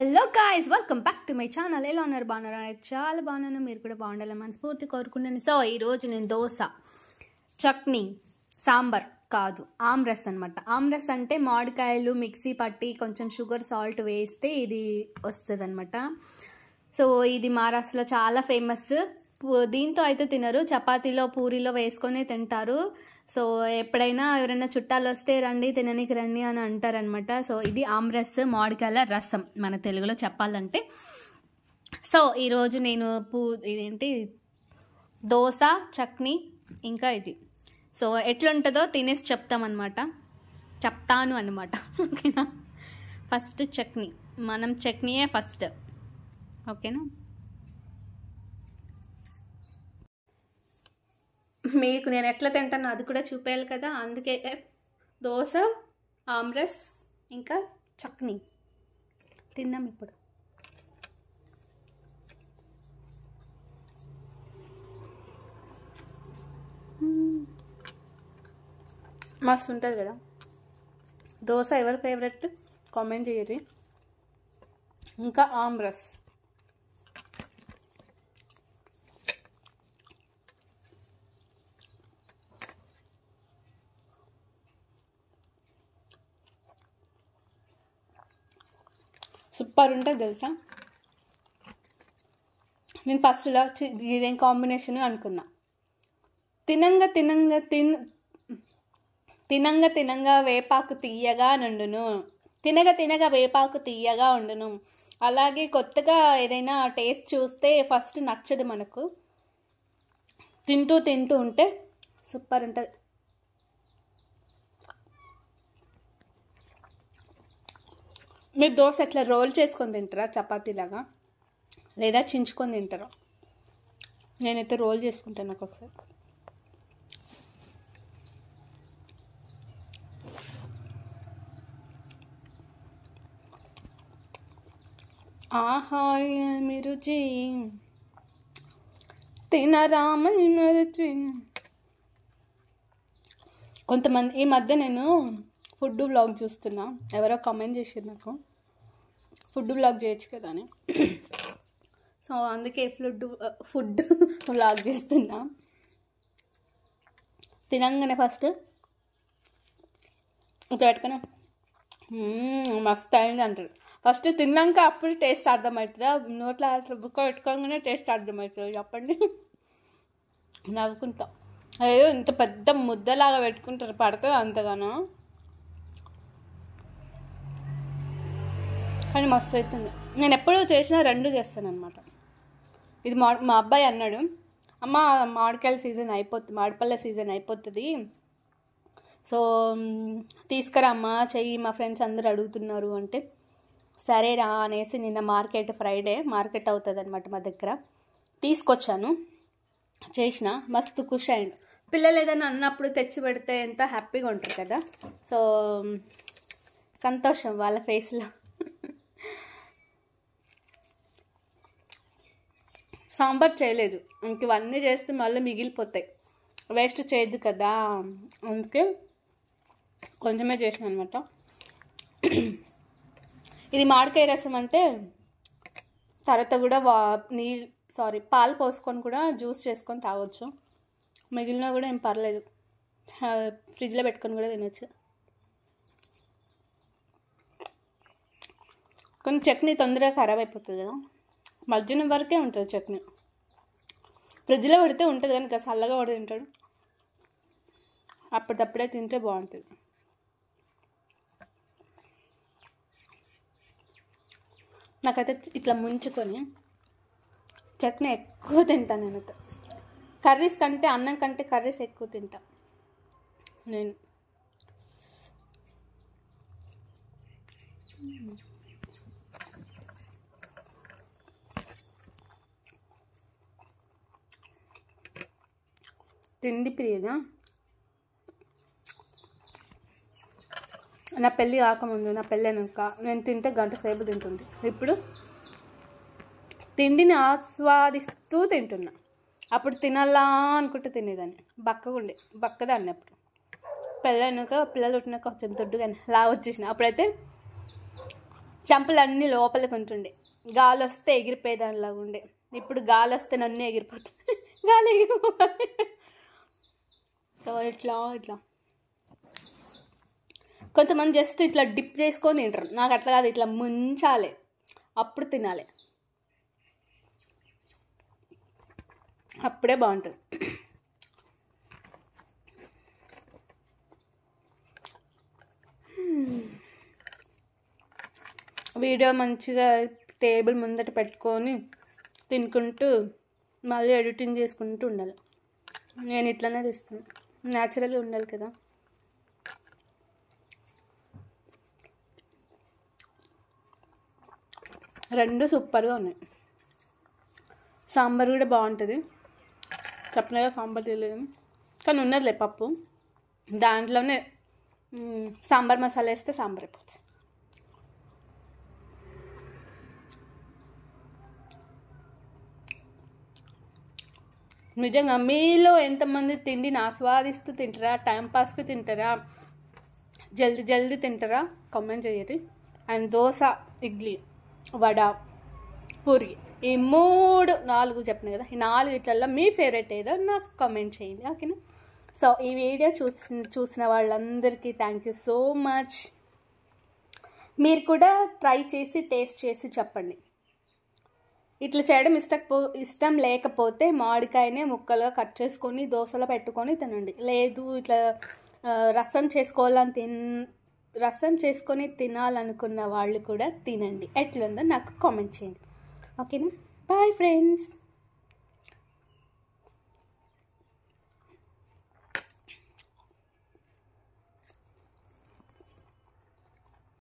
Hello guys, welcome back to my channel. ఎలా ఉన్నారు? బాగున్నారు? చాలా బాగున్నాను. మీరు కూడా బాగుండాలని మనస్ఫూర్తి కోరుకున్నాను. సో ఈరోజు నేను దోశ, చట్నీ, సాంబార్ కాదు ఆమ్రస్ అనమాట. ఆమ్రస్ అంటే మామిడికాయలు మిక్సీ పట్టి కొంచెం షుగర్ సాల్ట్ వేస్తే ఇది వస్తుంది అనమాట. సో ఇది మహారాష్ట్రలో చాలా ఫేమస్. దీంతో అయితే తినరు, చపాతీలో పూరీలో వేసుకొని తింటారు. సో ఎప్పుడైనా ఎవరైనా చుట్టాలు వస్తే రండి తిననీకి రండి అని అంటారనమాట. సో ఇది ఆమ్రస్, మామిడికాయల రసం మన తెలుగులో చెప్పాలంటే. సో ఈరోజు నేను ఇదేంటి దోశ, చట్నీ ఇంకా ఇది. సో ఎట్లుంటుందో తినేసి చెప్తాను అనమాట. ఓకేనా? ఫస్ట్ చట్నీ, మనం చట్నీయే ఫస్ట్. ఓకేనా? మీకు నేను ఎట్లా తింటాను అది కూడా చూపేయాలి కదా, అందుకే దోశ, ఆమ్రస్ ఇంకా చట్నీ తిన్నాం ఇప్పుడు. మస్తు ఉంటుంది కదా దోశ. ఎవరి ఫేవరెట్ కామెంట్ చేయరు. ఇంకా ఆమ్రస్ సూపర్ ఉంటుంది తెలుసా. నేను ఫస్ట్ ఇలా ఇదేం కాంబినేషన్ అనుకున్నా. తినంగా వేపాకు తీయగా నుండును, తినగా వేపాకు తీయగా ఉండును. అలాగే కొత్తగా ఏదైనా టేస్ట్ చూస్తే ఫస్ట్ నచ్చదు మనకు, తింటూ ఉంటే సూపర్ ఉంటుంది. మీరు దోశ ఎట్లా రోల్ చేసుకొని తింటారా చపాతీలాగా, లేదా చించుకొని తింటారా? నేనైతే రోల్ చేసుకుంటాను నాకు ఒకసారి. ఆహా మీరు రుచి తినరామైన రుచి. కొంతమంది ఈ మధ్య నేను ఫుడ్ వ్లాగ్ చూస్తున్నా, ఎవరో కామెంట్ చేసారు నాకు ఫుడ్ వ్లాగ్ చేయొచ్చు కదా అని. సో అందుకే ఫుడ్ వ్లాగ్ చేస్తున్నా. తినంగానే ఫస్ట్ పెట్టుకున్నా మస్తు అయింది అంటారు. ఫస్ట్ తిన్నాక అప్పుడు టేస్ట్ అర్థమవుతుందా? నోట్లో అట్లా బుక్క పెట్టుకోగానే టేస్ట్ అర్థమవుతుంది. చెప్పండి. నవ్వుకుంటా. అయ్యో ఇంత పెద్ద ముద్దలాగా పెట్టుకుంటారు, పడుతుంది అంతగానో, కానీ మస్తు అవుతుంది. నేను ఎప్పుడు చేసినా 2 చేస్తాను అనమాట. ఇది మా అబ్బాయి అన్నాడు, అమ్మ మామిడికాయల సీజన్ అయిపోతుంది, మామిడిపళ్ళ సీజన్ అయిపోతుంది, సో తీసుకురా అమ్మ చెయ్యి, మా ఫ్రెండ్స్ అందరూ అడుగుతున్నారు అంటే సరేరా అనేసి నిన్న ఫ్రైడే మార్కెట్ అవుతుంది అనమాట మా దగ్గర, తీసుకొచ్చాను, చేసిన. మస్తు ఖుషి అయ్యిండు. పిల్లలు ఏదైనా అన్నప్పుడు తెచ్చి పెడితే ఎంత హ్యాపీగా ఉంటారు కదా. సో సంతోషం వాళ్ళ ఫేస్లో. సాంబార్ చేయలేదు, ఇంక ఇవన్నీ చేస్తే మళ్ళీ మిగిలిపోతాయి, వేస్ట్ చేయద్దు కదా, అందుకే కొంచెమే చేసిన అనమాట. ఇది మామిడికాయ రసం అంటే తర్వాత కూడా పాలు పోసుకొని కూడా జ్యూస్ చేసుకొని తాగొచ్చు, మిగిలిన కూడా ఏం పర్లేదు, ఫ్రిడ్జ్లో పెట్టుకొని కూడా తినొచ్చు. కొన్ని చట్నీ తొందరగా ఖరాబ్ అయిపోతుంది కదా, మధ్యాహ్నం వరకే ఉంటుంది చట్నీ. ఫ్రిడ్జ్లో పెడితే ఉంటుంది కానీ చల్లగా పడి తింటాడు, అప్పటికప్పుడే తింటే బాగుంటుంది. నాకైతే ఇట్లా ముంచుకొని చట్నీ ఎక్కువ తింటాను నేనైతే. కర్రీస్ కంటే, అన్నం కంటే కర్రీస్ ఎక్కువ తింటా నేను. తిండి ప్రియనా? నా పెళ్ళి కాకముందు, నా పెళ్ళి అయినాక నేను తింటే గంట సేపు తింటుంది. ఇప్పుడు తిండిని ఆస్వాదిస్తూ తింటున్నా. అప్పుడు తినాలా అనుకుంటే తినేదాన్ని, బక్కదాన్ని. అప్పుడు పెళ్ళి అయినాక, పిల్లలు పుట్టినాక కొంచెం దొడ్డుగానే లా వచ్చేసిన. అప్పుడైతే చెంపలన్నీ లోపలికి ఉంటుండే, గాలి వస్తే ఎగిరిపోయేదానిలాగా ఉండే. ఇప్పుడు గాలి వస్తే నన్ను ఎగిరిపోతుంది, గాలి ఎగిరిపోవాలి. సో ఇట్లా కొంతమంది జస్ట్ ఇట్లా డిప్ చేసుకొని తింటారు. నాకు అట్లా కాదు, ఇట్లా ముంచాలి, అప్పుడు తినాలి, అప్పుడే బాగుంటుంది. వీడియో మంచిగా టేబుల్ ముందట పెట్టుకొని తినుకుంటూ మళ్ళీ ఎడిటింగ్ చేసుకుంటూ ఉండాలి. నేను ఇట్లనే తీస్తున్నాను, న్యాచురల్గా ఉండాలి కదా. రెండు సూపర్గా ఉన్నాయి. సాంబార్ కూడా బాగుంటుంది. చెప్పినగా సాంబార్ తెలియదు కానీ ఉన్నదిలే పప్పు, దాంట్లోనే సాంబార్ మసాలా వేస్తే సాంబార్ అయిపోతుంది. నిజంగా మీలో ఎంతమంది తిండిని ఆస్వాదిస్తూ తింటారా, టైంపాస్కి తింటారా, జల్దీ తింటారా కామెంట్ చేయండి. అండ్ దోశ, ఇడ్లీ, వడ, పూరి, ఈ 4 చెప్పిన కదా, ఈ 4 మీ ఫేవరెట్ ఏదో నాకు కామెంట్ చేయండి, ఓకేనా. సో ఈ వీడియో చూసిన వాళ్ళందరికీ థ్యాంక్ యూ సో మచ్. మీరు కూడా ట్రై చేసి టేస్ట్ చేసి చెప్పండి. ఇట్లా చేయడం ఇష్టం లేకపోతే మామిడికాయనే ముక్కలుగా కట్ చేసుకొని దోశలో పెట్టుకొని తినండి. లేదు ఇట్లా రసం చేసుకొని తినాలనుకున్న వాళ్ళు కూడా తినండి. ఎట్లుందో నాకు కామెంట్ చేయండి, ఓకేనా. Bye friends.